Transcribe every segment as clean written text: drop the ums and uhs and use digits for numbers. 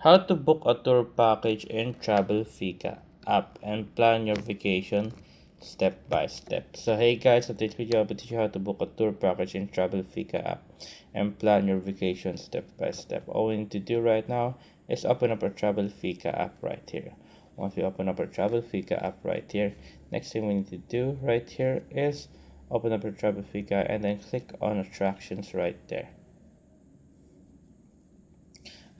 How to book a tour package in Travelfika app and plan your vacation step by step. So hey guys, in this video I will teach you how to book a tour package in Travelfika app and plan your vacation step by step. All we need to do right now is open up our Travelfika app right here. Once we open up our Travelfika app right here, next thing we need to do right here is open up our Travelfika and then click on attractions right there.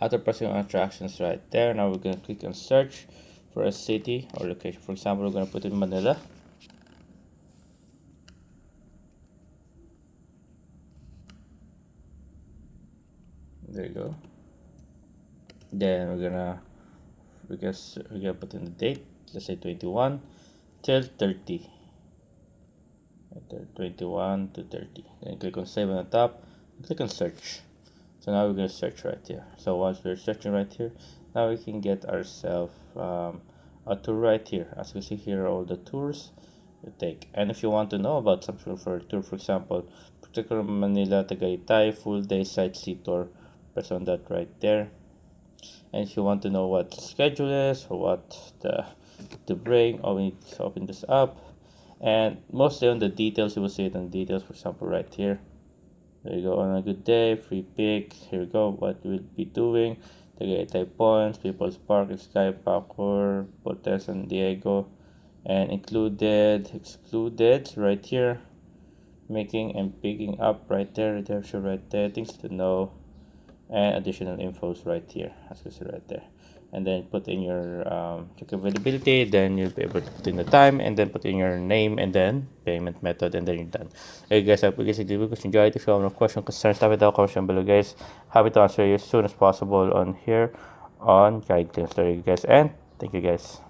After pressing on attractions right there, now we're going to click on search for a city or location. For example, we're going to put in Manila. There you go. Then we're gonna put in the date. Let's say 21 till 30. Right there, 21 to 30. Then click on save on the top. Click on search. So now we're gonna search right here. So once we're searching right here, now we can get ourselves a tour right here. As you see here, all the tours you take. And if you want to know about something for a tour, for example, particular Manila Tagaytay full day sightsee tour, press on that right there. And if you want to know what the schedule is or what to bring, all we need to open this up. And mostly on the details, you will see it on details, for example, right here. There you go, on a good day, free pick. Here we go, what we'll be doing. Tagaytay Points, People's Park, Sky Parkour, Hotel San Diego, and excluded right here. Making and picking up right there, redemption right there, things to know, and additional infos right here, as you see right there. And then put in your check availability, then you'll be able to put in the time and then put in your name and then payment method, and then you're done. Hey guys, I hope you guys enjoyed. If you have no question, concerns, type it down comment below guys. Happy to answer you as soon as possible on here on Guide Claims. There you guys, and thank you guys.